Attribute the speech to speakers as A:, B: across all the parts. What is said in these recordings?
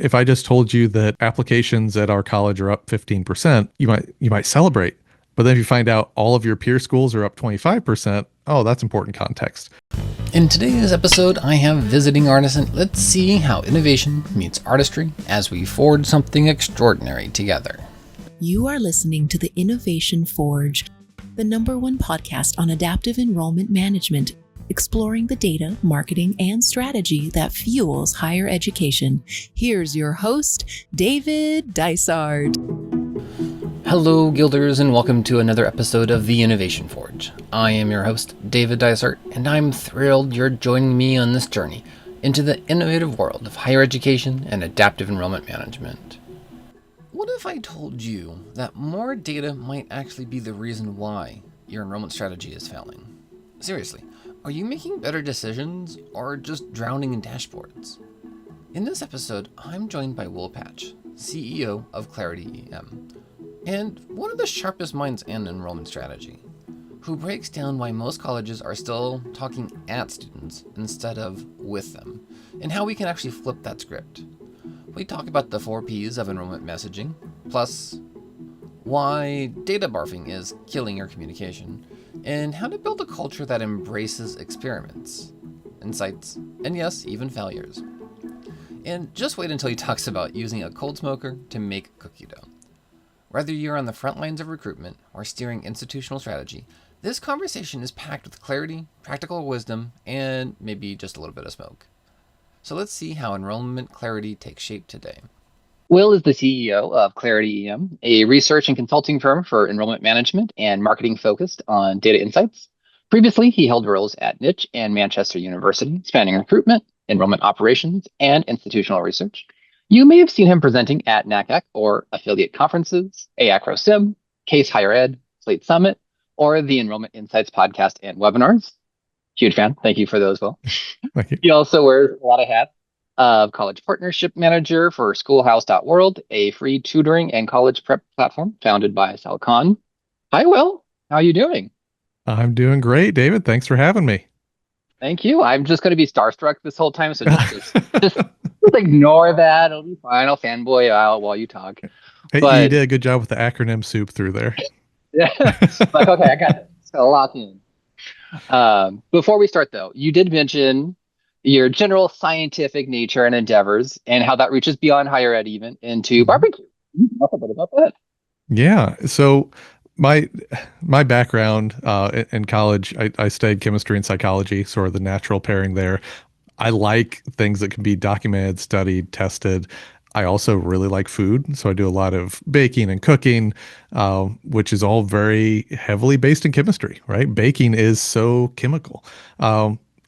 A: if I just told you that applications at our college are up 15%, you might celebrate. But then if you find out all of your peer schools are up 25%, oh, that's important context.
B: In today's episode, I have Visiting Artisan. Let's see how innovation meets artistry as we forge something extraordinary together.
C: You are listening to the Innovation Forge, the #1 podcast on adaptive enrollment management, exploring the data, marketing, and strategy that fuels higher education. Here's your host, David Dysart.
B: Hello, Guilders, and welcome to another episode of the Innovation Forge. I am your host, David Dysart, and I'm thrilled you're joining me on this journey into the innovative world of higher education and adaptive enrollment management. What if I told you that more data might actually be the reason why your enrollment strategy is failing? Seriously, are you making better decisions or just drowning in dashboards? In this episode, I'm joined by Will Patch, CEO of Clarity EM, and one of the sharpest minds in enrollment strategy, who breaks down why most colleges are still talking at students instead of with them, and how we can actually flip that script. We talk about the 4 Ps of enrollment messaging, plus why data barfing is killing your communication, and how to build a culture that embraces experiments, insights, and yes, even failures. And just wait until he talks about using a cold smoker to make cookie dough. Whether you're on the front lines of recruitment or steering institutional strategy, this conversation is packed with clarity, practical wisdom, and maybe just a little bit of smoke. So let's see how enrollment clarity takes shape today. Will is the CEO of Clarity EM, a research and consulting firm for enrollment management and marketing focused on data insights. Previously, he held roles at Niche and Manchester University, spanning recruitment, enrollment operations, and institutional research. You may have seen him presenting at NACAC or affiliate conferences, AACRO-SIM, Case Higher Ed, Slate Summit, or the Enrollment Insights podcast and webinars. Huge fan. Thank you for those, Will.
A: Thank you.
B: He also wears a lot of hats. College Partnership Manager for Schoolhouse.world, a free tutoring and college prep platform founded by Sal Khan. Hi, Will. How are you doing?
A: I'm doing great, David. Thanks for having me.
B: Thank you. I'm just going to be starstruck this whole time, so just ignore that. It'll be fine. I'll fanboy out while you talk.
A: Hey,
B: But
A: you did a good job with the acronym soup through there.
B: yeah, like, okay, I got it. So lock in. Before we start, though, you did mention your general scientific nature and endeavors and how that reaches beyond higher ed even into barbecue. Talk a bit about that.
A: Yeah. So my background in college, I studied chemistry and psychology, sort of the natural pairing there. I like things that can be documented, studied, tested. I also really like food, so I do a lot of baking and cooking, which is all very heavily based in chemistry, right? Baking is so chemical.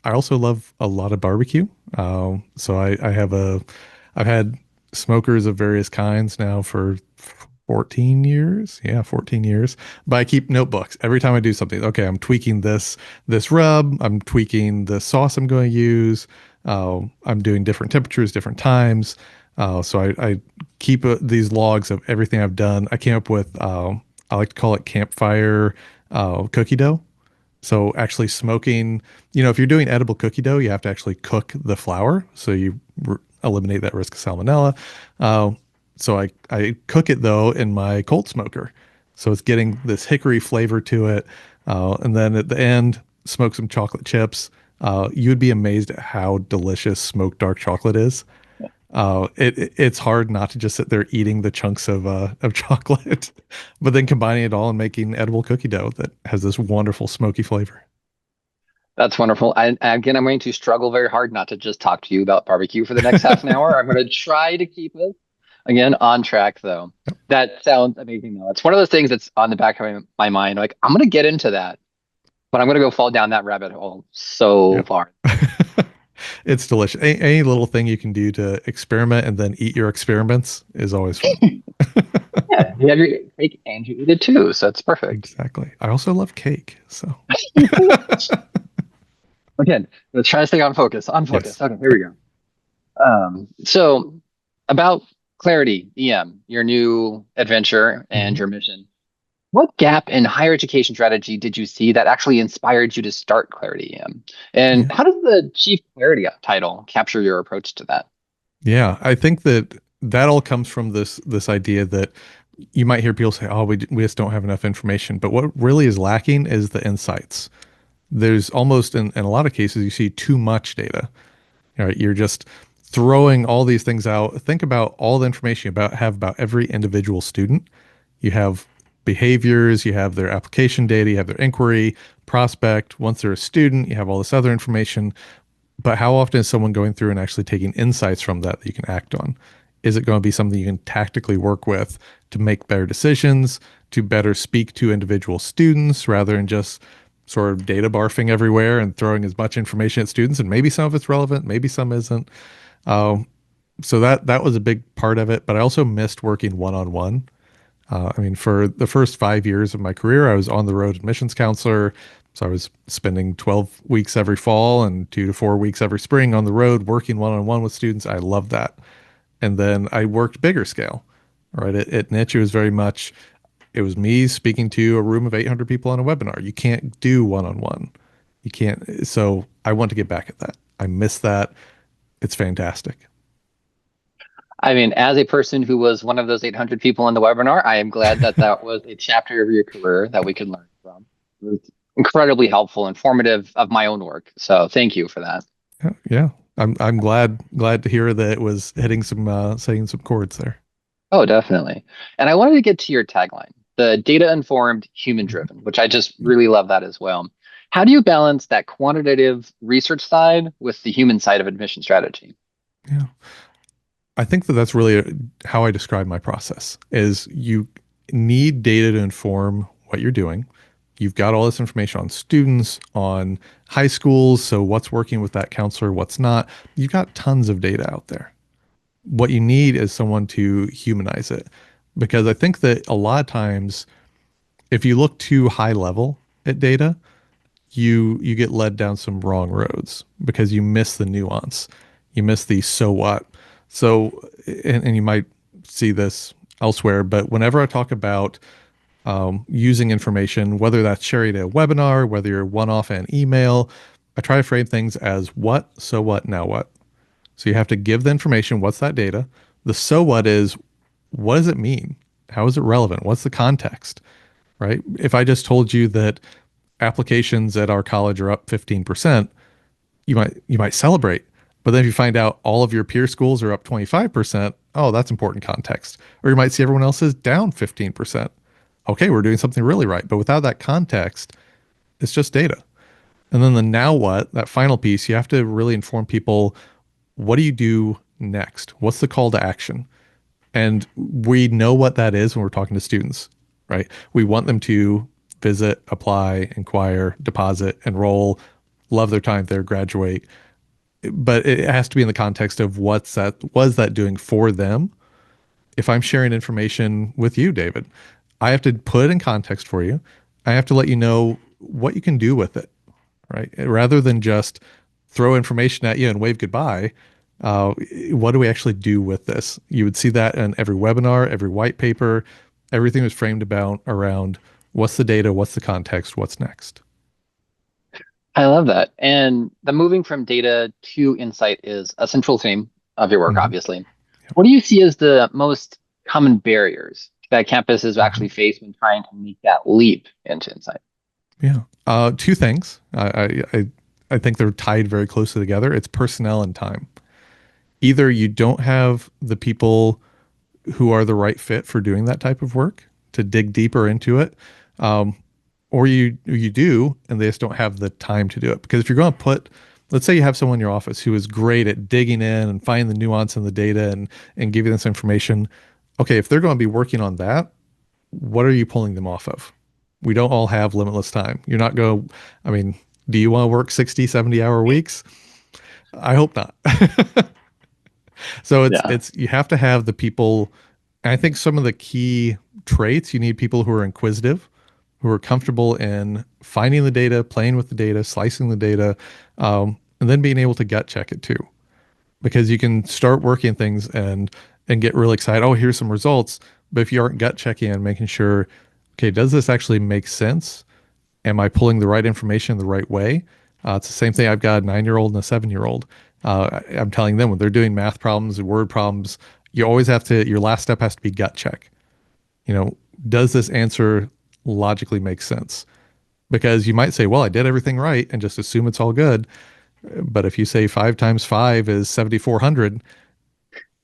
A: I also love a lot of barbecue. So I've had smokers of various kinds now for 14 years. Yeah, 14 years. But I keep notebooks every time I do something. Okay, I'm tweaking this rub. I'm tweaking the sauce I'm going to use. I'm doing different temperatures, different times. So I keep these logs of everything I've done. I came up with, I like to call it campfire cookie dough. So actually smoking, if you're doing edible cookie dough, you have to actually cook the flour. So you eliminate that risk of salmonella. So I cook it, though, in my cold smoker. So it's getting this hickory flavor to it. And then at the end, smoke some chocolate chips. You'd be amazed at how delicious smoked dark chocolate is. It's hard not to just sit there eating the chunks of chocolate, but then combining it all and making edible cookie dough that has this wonderful smoky flavor.
B: That's wonderful. Again, I'm going to struggle very hard not to just talk to you about barbecue for the next half an hour. I'm going to try to keep it, again, on track, though.
A: Yep.
B: That sounds amazing, though. It's one of those things that's on the back of my mind. Like, I'm going to get into that, but I'm going to go fall down that rabbit hole so far.
A: It's delicious. Any little thing you can do to experiment and then eat your experiments is always fun.
B: Yeah, you have your cake and you eat it too, so it's perfect.
A: Exactly. I also love cake. So
B: again, let's try to stay on focus.
A: Yes.
B: Okay, here we go. So about Clarity EM, your new adventure and your mission. What gap in higher education strategy did you see that actually inspired you to start Clarity EM? And how does the Chief Clarity title capture your approach to that?
A: Yeah, I think that that all comes from this idea that you might hear people say, "Oh, we just don't have enough information." But what really is lacking is the insights. There's almost in a lot of cases you see too much data. All right, you're just throwing all these things out. Think about all the information you have about every individual student. You have behaviors, you have their application data, you have their inquiry, prospect. Once they're a student, you have all this other information. But how often is someone going through and actually taking insights from that you can act on? Is it going to be something you can tactically work with to make better decisions, to better speak to individual students rather than just sort of data barfing everywhere and throwing as much information at students? And maybe some of it's relevant, maybe some isn't. Um, so that was a big part of it. But I also missed working one on one. I mean, for the first 5 years of my career, I was on the road admissions counselor. So I was spending 12 weeks every fall and 2 to 4 weeks every spring on the road working one on one with students. I loved that. And then I worked bigger scale, right? At Niche, it was very much, it was me speaking to a room of 800 people on a webinar. You can't do one on one. You can't. So I want to get back at that. I miss that. It's fantastic.
B: I mean, as a person who was one of those 800 people in the webinar, I am glad that that was a chapter of your career that we could learn from. It was incredibly helpful, informative of my own work. So thank you for that.
A: Yeah. Yeah. I'm glad to hear that it was hitting some chords there.
B: Oh, definitely. And I wanted to get to your tagline, the data informed, human driven, which I just really love that as well. How do you balance that quantitative research side with the human side of admission strategy?
A: Yeah. I think that that's really how I describe my process is you need data to inform what you're doing. You've got all this information on students, on high schools, so what's working with that counselor, what's not. You've got tons of data out there. What you need is someone to humanize it. Because I think that a lot of times if you look too high level at data, you get led down some wrong roads because you miss the nuance. You miss the so what. So, and you might see this elsewhere, but whenever I talk about using information, whether that's sharing a webinar, whether you're one off an email, I try to frame things as what, so what, now what. So you have to give the information, what's that data? The so what is, what does it mean? How is it relevant? What's the context, right? If I just told you that applications at our college are up 15%, you might celebrate. But then if you find out all of your peer schools are up 25%, oh, that's important context. Or you might see everyone else is down 15%. Okay, we're doing something really right. But without that context, it's just data. And then the now what, that final piece, you have to really inform people, what do you do next? What's the call to action? And we know what that is when we're talking to students, right? We want them to visit, apply, inquire, deposit, enroll, love their time there, graduate. But it has to be in the context of was that doing for them? If I'm sharing information with you, David, I have to put it in context for you. I have to let you know what you can do with it, right? Rather than just throw information at you and wave goodbye. Uh, what do we actually do with this? You would see that in every webinar, every white paper. Everything was framed about around what's the data, what's the context, what's next.
B: I love that. And the moving from data to insight is a central theme of your work,
A: Mm-hmm.
B: obviously. What do you see as the most common barriers that campuses
A: Mm-hmm.
B: actually face when trying to make that leap into insight?
A: Yeah. Two things. I think they're tied very closely together. It's personnel and time. Either you don't have the people who are the right fit for doing that type of work to dig deeper into it, um, or you do, and they just don't have the time to do it. Because if you're going to put, let's say you have someone in your office who is great at digging in and finding the nuance in the data and giving this information. Okay, if they're going to be working on that, what are you pulling them off of? We don't all have limitless time. You're not going, I mean, do you want to work 60, 70-hour weeks? I hope not. So
B: Yeah.
A: it's you have to have the people. And I think some of the key traits, you need people who are inquisitive, who are comfortable in finding the data, playing with the data, slicing the data, and then being able to gut check it too. Because you can start working things and get really excited. Oh, here's some results. But if you aren't gut checking and making sure, okay, does this actually make sense? Am I pulling the right information the right way? It's the same thing. I've got a 9-year-old and a 7-year-old. I'm telling them when they're doing math problems and word problems, You always have to, your last step has to be gut check. You know, does this answer logically make sense? Because you might say, well, I did everything right and just assume it's all good. But if you say 5 times 5 is 7,400,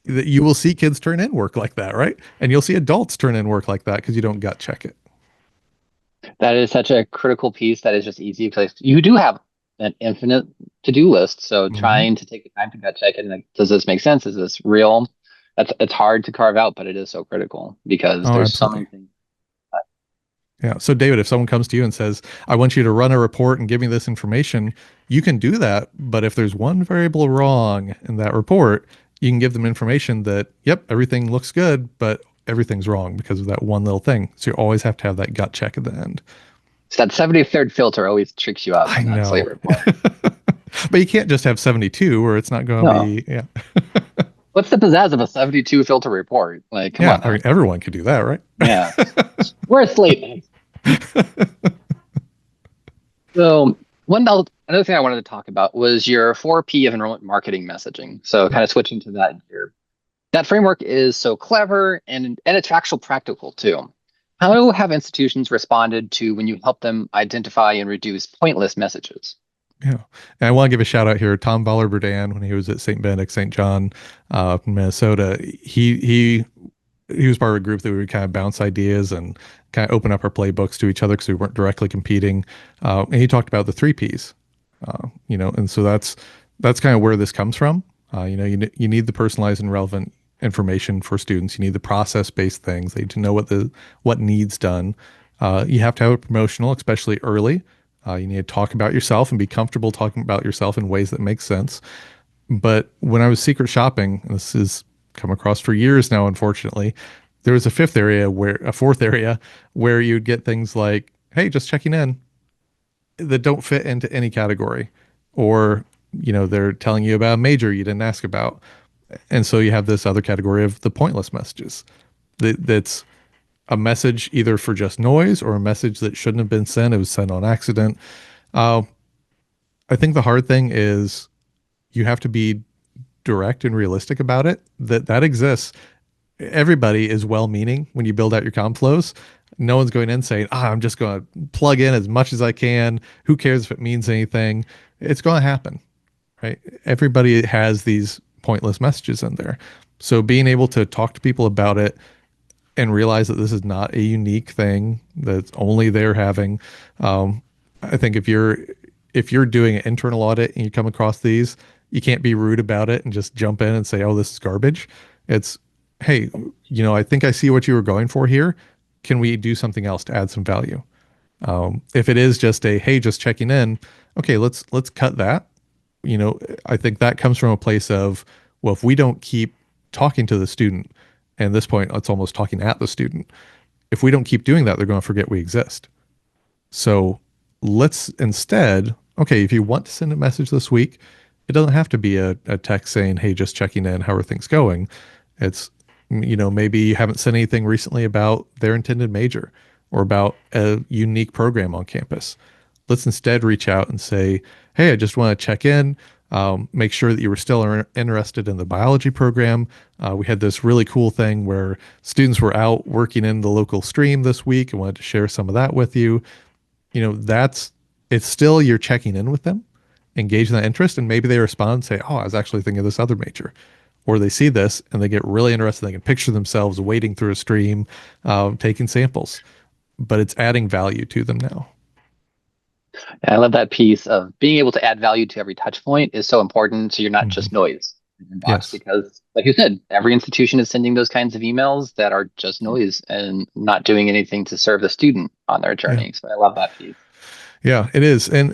A: you will see kids turn in work like that, right? And you'll see adults turn in work like that because you don't gut check it.
B: That is such a critical piece that is just easy because you do have an infinite to-do list. So
A: Mm-hmm.
B: trying to take the time to gut check it and like, does this make sense? Is this real? It's hard to carve out, but it is so critical because
A: Oh,
B: there's so many
A: absolutely.
B: things.
A: Yeah. So, David, if someone comes to you and says, I want you to run a report and give me this information, you can do that. But if there's one variable wrong in that report, you can give them information that, yep, everything looks good, but everything's wrong because of that one little thing. So, you always have to have that gut check at the end.
B: So that 73rd filter always tricks you up
A: I
B: in that slate
A: know.
B: report.
A: But you can't just have 72 or it's not going to
B: No.
A: be, yeah.
B: What's the pizzazz of a 72 filter report? Like, come
A: Yeah.
B: on
A: I mean,
B: now.
A: everyone could do that, right?
B: Yeah. We're a slate. So another thing I wanted to talk about was your 4P of enrollment marketing messaging. So
A: Yep.
B: kind of switching to that here. That framework is so clever and it's actual practical too. How have institutions responded to when you help them identify and reduce pointless messages?
A: Yeah. And I want to give a shout out here. Tom Baller Burdan, when he was at St. Benedict, St. John, in Minnesota, he was part of a group that we would kind of bounce ideas and kind of open up our playbooks to each other because we weren't directly competing. And he talked about the 3 Ps, and so that's kind of where this comes from. You need the personalized and relevant information for students. You need the process-based things. They need to know what needs done. You have to have a promotional, especially early. You need to talk about yourself and be comfortable talking about yourself in ways that make sense. But when I was secret shopping, and this has come across for years now, unfortunately, there was a fourth area where you'd get things like, hey, just checking in that don't fit into any category. Or, they're telling you about a major you didn't ask about. And so you have this other category of the pointless messages that's a message either for just noise or a message that shouldn't have been sent. It was sent on accident. Uh, I think the hard thing is you have to be direct and realistic about it. That exists. Everybody is well-meaning when you build out your comm flows. No one's going in saying, I'm just going to plug in as much as I can. Who cares if it means anything? It's going to happen, right? Everybody has these pointless messages in there. So being able to talk to people about it and realize that this is not a unique thing that's only they're having. Um, I think if you're doing an internal audit and you come across these, you can't be rude about it and just jump in and say, "Oh, this is garbage." It's, "Hey, I think I see what you were going for here. Can we do something else to add some value?" If it is just a, "Hey, just checking in," okay, let's cut that. I think that comes from a place of, well, if we don't keep talking to the student, and at this point, it's almost talking at the student. If we don't keep doing that, they're going to forget we exist. So let's instead, okay, if you want to send a message this week, it doesn't have to be a text saying, hey, just checking in, how are things going? It's, maybe you haven't sent anything recently about their intended major or about a unique program on campus. Let's instead reach out and say, hey, I just want to check in, make sure that you were still interested in the biology program. We had this really cool thing where students were out working in the local stream this week and wanted to share some of that with you. It's still you're checking in with them, engaging that interest, and maybe they respond and say, oh, I was actually thinking of this other major. Or they see this and they get really interested. They can picture themselves wading through a stream, taking samples, but it's adding value to them now.
B: And I love that piece of being able to add value to every touch point is so important. So you're not
A: Hmm.
B: just noise in your inbox
A: Yes.
B: because, like you said, every institution is sending those kinds of emails that are just noise and not doing anything to serve the student on their
A: Yeah.
B: journey. So I love that piece.
A: Yeah, it is. And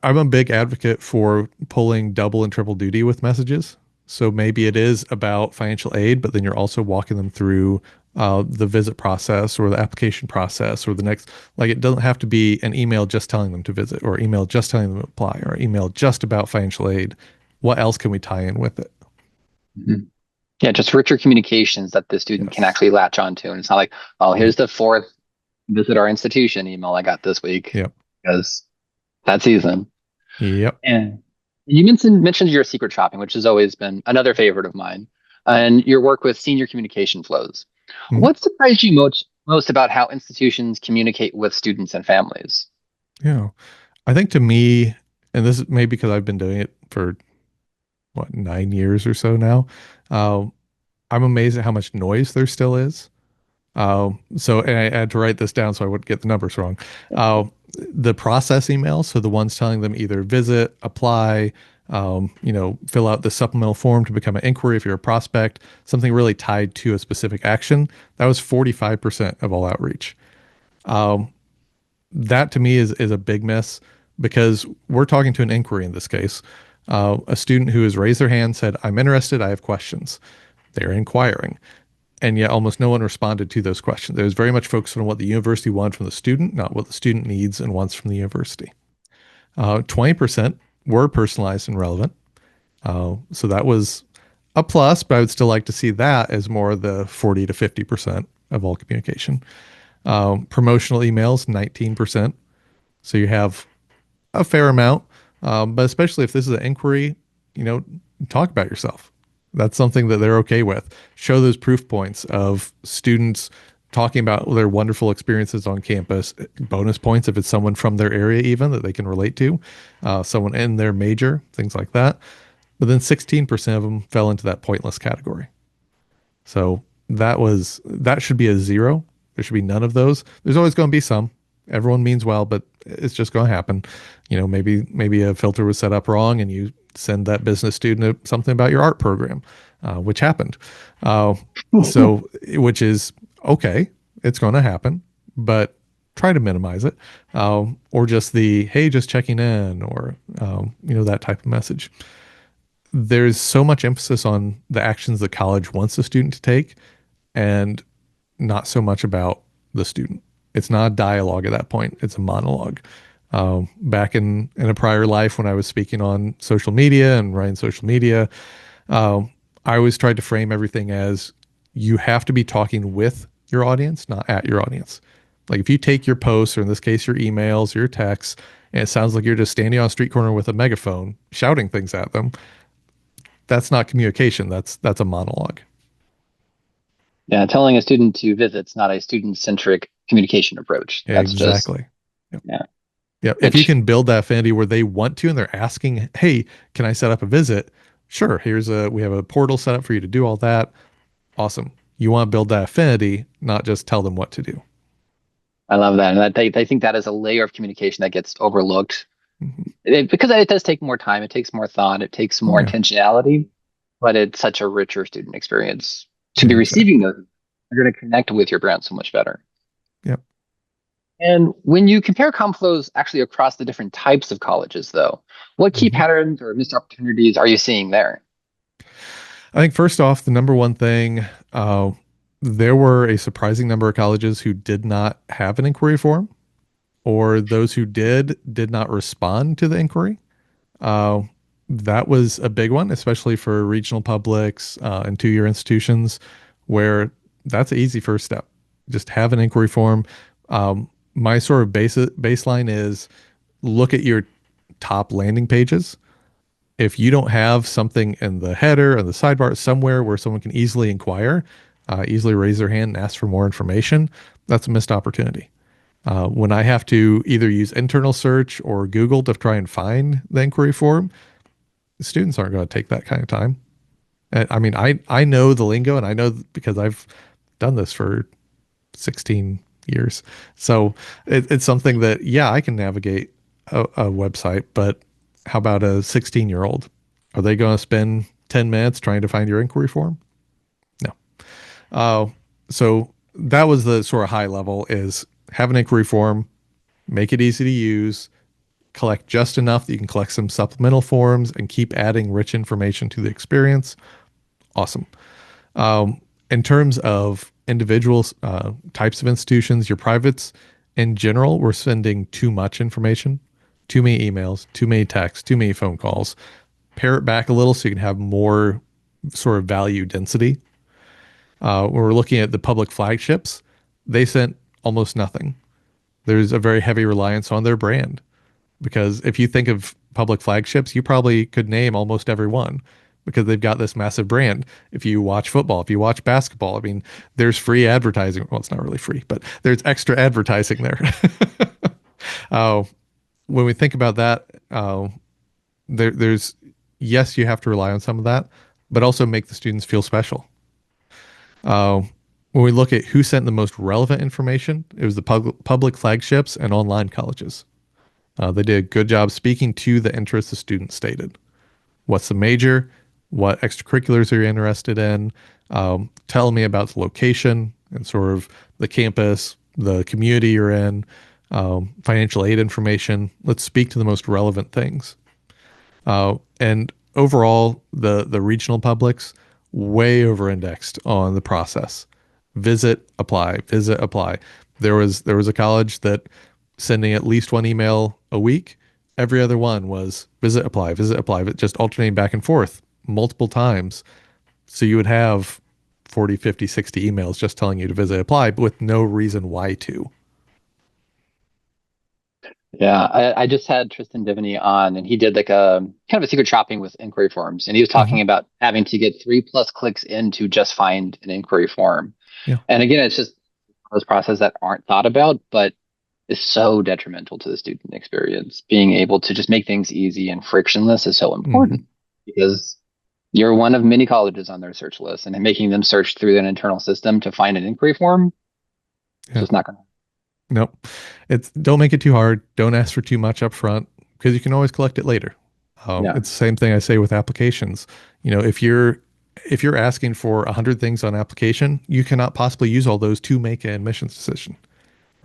A: I'm a big advocate for pulling double and triple duty with messages. So maybe it is about financial aid, but then you're also walking them through the visit process or the application process or the next, like it doesn't have to be an email just telling them to visit or email just telling them to apply or email just about financial aid. What else can we tie in with it?
B: Mhm. Yeah, just richer communications that the student can
A: Yes.
B: actually latch onto. And it's not like, oh,
A: Yep.
B: here's the fourth visit our institution email I got this week
A: Yep.
B: because that season.
A: Yep.
B: And you mentioned your secret shopping, which has always been another favorite of mine. and your work with senior communication flows.
A: Mhm.
B: What surprised you most about how institutions communicate with students and families?
A: Yeah. I think to me, and this is maybe because I've been doing it for what, 9 years or so now. Um, I'm amazed at how much noise there still is. And I had to write this down so I wouldn't get the numbers wrong. Uh, the process emails, so the ones telling them either visit, apply, fill out the supplemental form to become an inquiry if you're a prospect, something really tied to a specific action. That was 45% of all outreach. That to me is a big miss because we're talking to an inquiry in this case. A student who has raised their hand said, I'm interested, I have questions. They're inquiring. And yet almost no one responded to those questions. It was very much focused on what the university wanted from the student, not what the student needs and wants from the university. 20% were personalized and relevant. So that was a plus, but I would still like to see that as more of the 40 to 50% of all communication. Promotional emails, 19%. So you have a fair amount, but especially if this is an inquiry, you know, talk about yourself. That's something that they're okay with. Show those proof points of students talking about their wonderful experiences on campus. Bonus points if it's someone from their area, even that they can relate to, someone in their major, things like that. But then 16% of them fell into that pointless category. So that should be a zero. There should be none of those. There's always going to be some. Everyone means well, but it's just going to happen. Maybe a filter was set up wrong, and you send that business student something about your art program, which happened. Uh, so, which is okay. It's going to happen, but try to minimize it, or just the hey, just checking in, or that type of message. There's so much emphasis on the actions the college wants the student to take and not so much about the student. It's not a dialogue at that point, it's a monologue. Back in a prior life when I was speaking on social media and writing social media, I always tried to frame everything as you have to be talking with your audience, not at your audience. Like if you take your posts, or in this case, your emails, your texts, and it sounds like you're just standing on a street corner with a megaphone shouting things at them, that's not communication. That's a monologue.
B: Yeah, telling a student to visit is not a student-centric communication approach. That's just,
A: Exactly. Yep.
B: yeah,
A: Yep. If you
B: which
A: can build that affinity where they want to and they're asking, "Hey, can I set up a visit?" Sure. We have a portal set up for you to do all that. Awesome. You want to build that affinity, not just tell them what to do.
B: I love that. And I think that is a layer of communication that gets overlooked.
A: Mhm.
B: Because it does take more time, it takes more thought, it takes
A: Oh
B: more
A: yeah.
B: intentionality, but it's such a richer student experience to
A: Yeah.
B: be receiving
A: Exactly.
B: those. You're going to connect with your brand so much better.
A: Yep.
B: And when you compare Comflows actually across the different types of colleges, though, what key
A: Mhm.
B: patterns or missed opportunities are you seeing there?
A: I think first off, the number one thing, uh, there were a surprising number of colleges who did not have an inquiry form, or those who did not respond to the inquiry. Uh, that was a big one, especially for regional publics and two-year institutions, where that's an easy first step. Just have an inquiry form. My sort of baseline is look at your top landing pages. If you don't have something in the header or the sidebar somewhere where someone can easily inquire, easily raise their hand and ask for more information, that's a missed opportunity. When I have to either use internal search or Google to try and find the inquiry form, students aren't going to take that kind of time. And I mean, I know the lingo, and I know because I've done this for 16 years. So it's something that, yeah, I can navigate a website, but how about a 16-year-old? Are they going to spend 10 minutes trying to find your inquiry form? No. Uh, so that was the sort of high level is have an inquiry form, make it easy to use, collect just enough that you can collect some supplemental forms and keep adding rich information to the experience. Awesome. In terms of individuals, types of institutions, your privates in general, we're sending too much information, too many emails, too many texts, too many phone calls. Pare it back a little so you can have more sort of value density. When we're looking at the public flagships, they sent almost nothing. There's a very heavy reliance on their brand because if you think of public flagships, you probably could name almost every one. because they've got this massive brand. If you watch football, if you watch basketball, I mean, there's free advertising. Well, it's not really free, but there's extra advertising there. uh, when we think about that, there's yes, you have to rely on some of that, but also make the students feel special. Uh, when we look at who sent the most relevant information, it was the public flagships and online colleges. They did a good job speaking to the interests the students stated. What's the major? What extracurriculars are you interested in? Tell me about the location and sort of the campus, the community you're in, financial aid information. Let's speak to the most relevant things. And overall, the regional publics way over indexed on the process. Visit, apply, visit, apply. There was a college that sending at least one email a week. Every other one was visit, apply, but just alternating back and forth multiple times. So you would have 40, 50, 60 emails just telling you to visit, apply, but with no reason why to.
B: Yeah, I just had Tristan Divany on, and he did like a kind of a secret shopping with inquiry forms, and he was
A: Hmm.
B: talking about having to get 3+ clicks in to just find an inquiry form.
A: Yeah.
B: And again, it's just those processes that aren't thought about, but is so detrimental to the student experience. Being able to just make things easy and frictionless is so
A: Hmm.
B: important because you're one of many colleges on their search list, and making them search through an internal system to find an inquiry form, it's
A: Yeah.
B: just not going to.
A: Nope. It's don't make it too hard. Don't ask for too much up front because you can always collect it later.
B: Yeah,
A: It's the same thing I say with applications. If you're asking for 100 things on application, you cannot possibly use all those to make an admissions decision,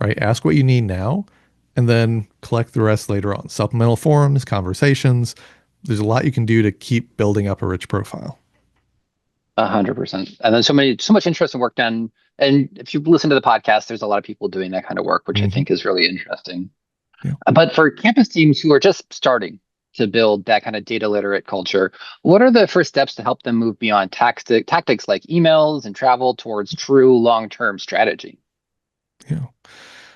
A: right? Ask what you need now, and then collect the rest later on. Supplemental forms, conversations. There's a lot you can do to keep building up a rich profile.
B: 100%. And then so much interesting work done. And if you listen to the podcast, there's a lot of people doing that kind of work, which I
A: Hmm.
B: think is really interesting.
A: Yeah.
B: But for campus teams who are just starting to build that kind of data literate culture, what are the first steps to help them move beyond tactics like emails and travel towards true long-term strategy?
A: Yeah.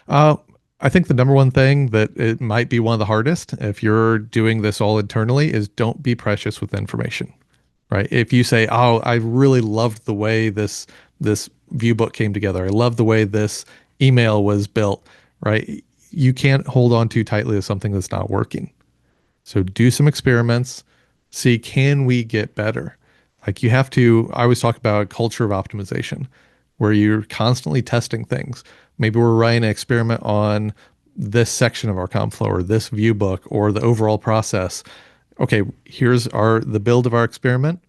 A: Uh, I think the number one thing that it might be one of the hardest if you're doing this all internally is don't be precious with information, right? If you say, "Oh, I really loved the way this view book came together. I love the way this email was built," right? You can't hold on too tightly to something that's not working. So do some experiments, see can we get better? Like you have to, I always talk about a culture of optimization where you're constantly testing things. Maybe we're running an experiment on this section of our Conflow or this view book or the overall process. Okay, here's the build of our experiment.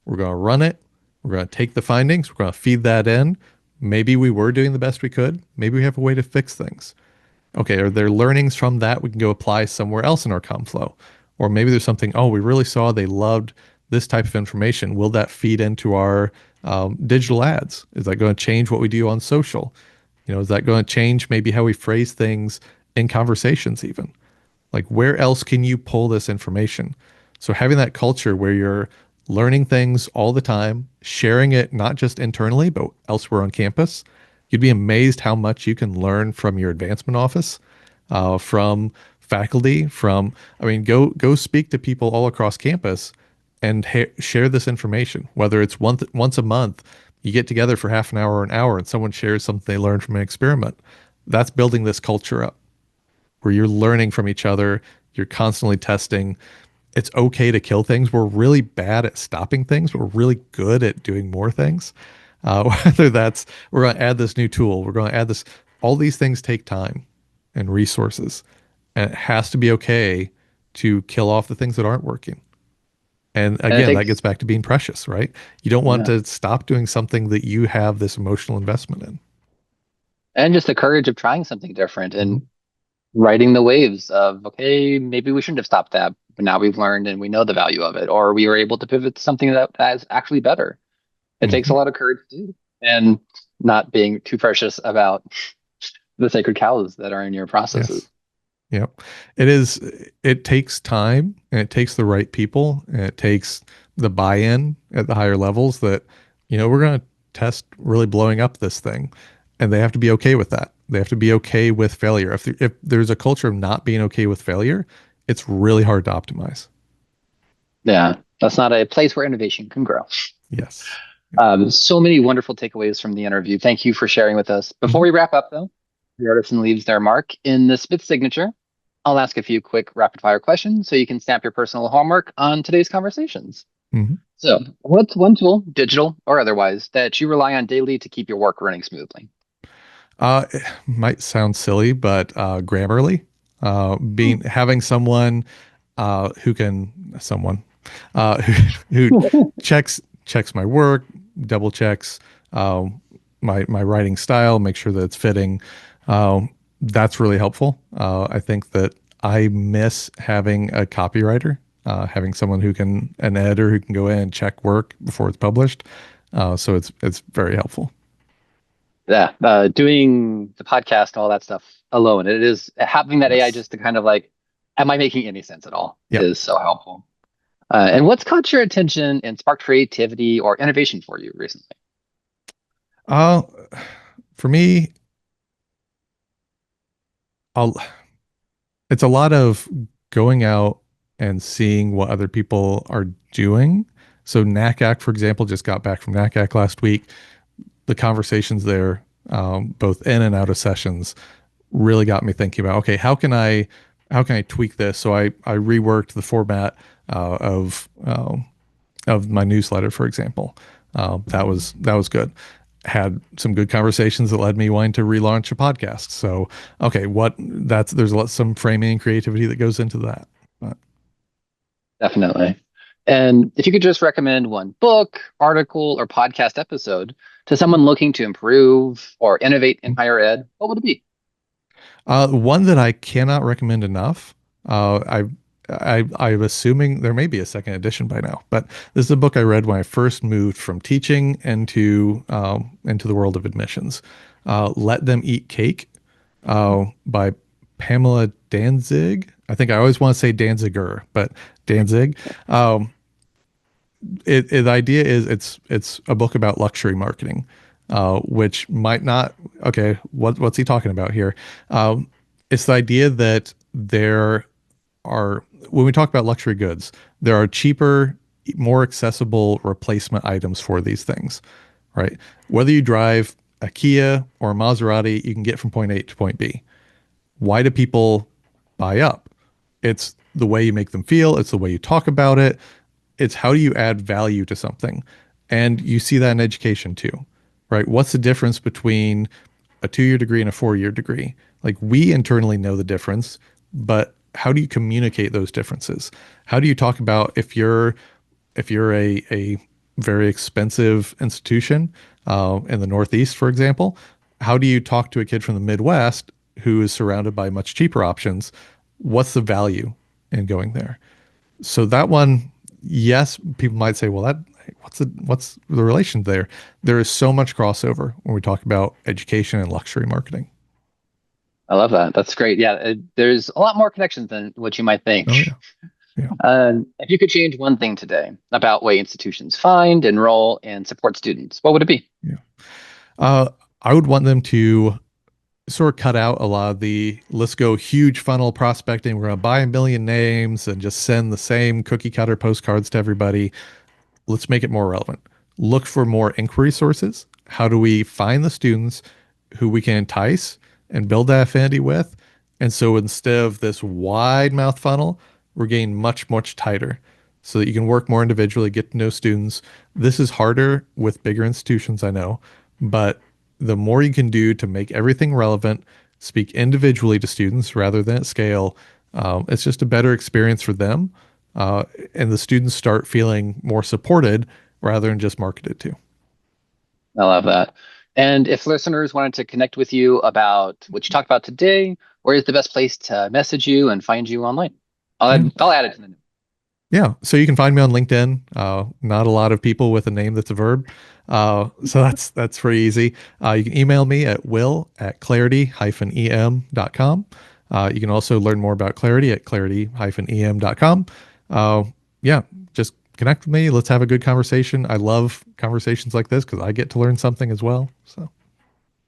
A: We're going to run it. We're going to take the findings. We're going to feed that in. Maybe we were doing the best we could. Maybe we have a way to fix things. Okay, are there learnings from that we can go apply somewhere else in our Conflow? Or maybe there's something, oh, we really saw they loved this type of information. Will that feed into our digital ads? Is that going to change what we do on social? Is that going to change maybe how we phrase things in conversations even? Like, where else can you pull this information? So, having that culture where you're learning things all the time, sharing it not just internally, but elsewhere on campus, you'd be amazed how much you can learn from your advancement office, from faculty, I mean, go speak to people all across campus and share this information. Whether it's once a month, you get together for half an hour or an hour, and someone shares something they learned from an experiment. That's building this culture up where you're learning from each other, you're constantly testing. It's okay to kill things. We're really bad at stopping things, but we're really good at doing more things. Whether that's we're going to add this new tool, we're going to add this, all these things take time and resources. And it has to be okay to kill off the things that aren't working. And
B: And it
A: again, that gets
B: takes,
A: back to being precious, right? You don't want
B: yeah,
A: to stop doing something that you have this emotional investment in.
B: and just the courage of trying something different
A: Mhm.
B: and riding the waves of, okay, maybe we shouldn't have stopped that, but now we've learned and we know the value of it, or we were able to pivot to something that is actually better. It takes a
A: Mhm.
B: lot of courage to do, and not being too precious about the sacred cows that are in your processes.
A: Yes. Yep. It is, it takes time and it takes the right people and it takes the buy-in at the higher levels that, we're going to test really blowing up this thing. And they have to be okay with that. They have to be okay with failure. If there's a culture of not being okay with failure, it's really hard to optimize.
B: Yeah, that's not a place where innovation can grow.
A: Yes.
B: So many wonderful takeaways from the interview. Thank you for sharing with us. Before
A: Mhm.
B: we wrap up, though, the artisan leaves their mark in the Smith signature. I'll ask a few quick rapid fire questions so you can stamp your personal homework on today's conversations.
A: Mhm.
B: So, what's one tool, digital or otherwise, that you rely on daily to keep your work running smoothly?
A: It might sound silly, but Grammarly, being having someone who can someone who checks my work, double checks my writing style, make sure that it's fitting. That's really helpful. I think that I miss having a copywriter, having someone an editor who can go in and check work before it's published. So it's very helpful.
B: Yeah, doing the podcast, all that stuff alone. It is having that AI
A: Yes.
B: just to kind of like, am I making any sense at all?
A: Yep.
B: Is so helpful. And what's caught your attention and sparked creativity or innovation for you recently?
A: Uh, for me, I'll it's a lot of going out and seeing what other people are doing. So NACAC, for example, just got back from NACAC last week. The conversations there, both in and out of sessions, really got me thinking about, okay, how can I tweak this? So I reworked the format of my newsletter, for example. That was good. Had some good conversations that led me wanting to relaunch a podcast. So okay, some framing and creativity that goes into that. But,
B: Definitely. And if you could just recommend one book, article, or podcast episode to someone looking to improve or innovate in higher ed, what would it be?
A: one that I cannot recommend enough. I'm assuming there may be a second edition by now, but this is a book I read when I first moved from teaching into the world of admissions. Let Them Eat Cake by Pamela Danzig. I think I always want to say Danziger, but Danzig. Um, the idea is it's a book about luxury marketing, which might not. Okay, what's he talking about here? It's the idea that there are when we talk about luxury goods, there are cheaper, more accessible replacement items for these things, right? Whether you drive a Kia or a Maserati, you can get from point A to point B. Why do people buy up? It's the way you make them feel, it's the way you talk about it, it's how do you add value to something. And you see that in education too, right? What's the difference between a 2 year degree and a 4 year degree? Like we internally know the difference, but how do you communicate those differences? How do you talk about if you're a very expensive institution in the Northeast, for example, how do you talk to a kid from the Midwest who is surrounded by much cheaper options? What's the value in going there? So that one, yes, people might say, well, what's the relation there? There is so much crossover when we talk about education and luxury marketing.
B: I love that. That's great. Yeah, there's a lot more connections than what you might think.
A: Oh yeah, yeah,
B: If you could change one thing today about way institutions find, enroll, and support students, what would it be?
A: yeah. Uh, I would want them to sort of cut out a lot of the let's go huge funnel prospecting. We're going to buy a million names and just send the same cookie cutter postcards to everybody. Let's make it more relevant. Look for more inquiry sources. How do we find the students who we can entice and build that affinity with? And so instead of this wide mouth funnel, we're getting much, much tighter so that you can work more individually, get to know students. This is harder with bigger institutions, I know, but the more you can do to make everything relevant, speak individually to students rather than at scale, it's just a better experience for them uh, and the students start feeling more supported rather than just marketed to.
B: I love that. And if listeners wanted to connect with you about what you talked about today, where is the best place to message you and find you online?
A: Yeah.
B: I'll add it to the note.
A: Yeah. So you can find me on LinkedIn. Not a lot of people with a name that's a verb. So that's pretty easy. You can email me at will@clarity-em.com. You can also learn more about Clarity at clarity-em.com. Yeah, just connect with me. Let's have a good conversation. I love conversations like this because I get to learn something as well. So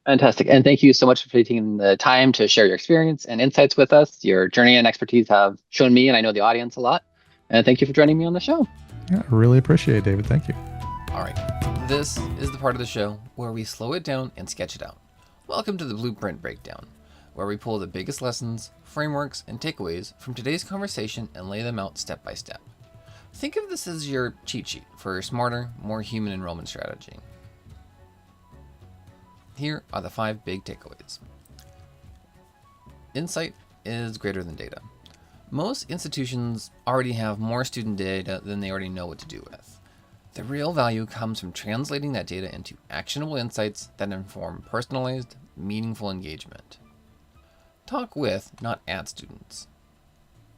B: Fantastic. And thank you so much for taking the time to share your experience and insights with us. Your journey and expertise have shown me, and I know the audience a lot. And thank you for joining me on the show.
A: Yeah, I really appreciate it, David. Thank you.
B: All right, this is the part of the show where we slow it down and sketch it out. Welcome to the Blueprint Breakdown, where we pull the biggest lessons, frameworks, and takeaways from today's conversation and lay them out step by step. Think of this as your cheat sheet for a smarter, more human enrollment strategy. Here are the 5 big takeaways. Insight is greater than data. Most institutions already have more student data than they already know what to do with. The real value comes from translating that data into actionable insights that inform personalized, meaningful engagement. Talk with, not at students.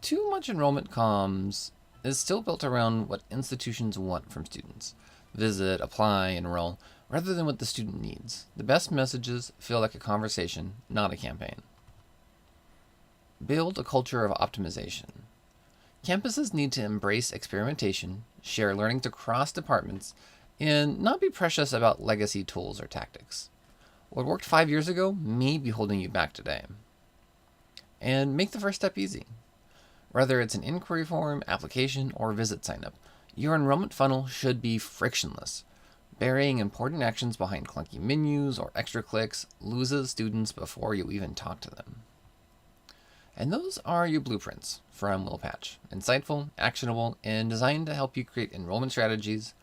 B: Too much enrollment comms is still built around what institutions want from students. Visit, apply, enroll, rather than what the student needs. The best messages feel like a conversation, not a campaign. Build a culture of optimization. Campuses need to embrace experimentation, share learnings across departments, and not be precious about legacy tools or tactics. What worked 5 years ago may be holding you back today. And make the first step easy. Whether it's an inquiry form, application, or visit sign-up, your enrollment funnel should be frictionless. Burying important actions behind clunky menus or extra clicks loses students before you even talk to them. And those are your blueprints from Will Patch. Insightful, actionable, and designed to help you create enrollment strategies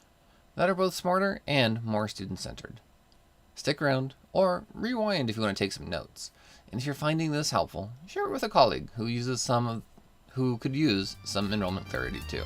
B: that are both smarter and more student-centered. Stick around, or rewind if you want to take some notes. And if you're finding this helpful, share it with a colleague who could use some enrollment clarity too.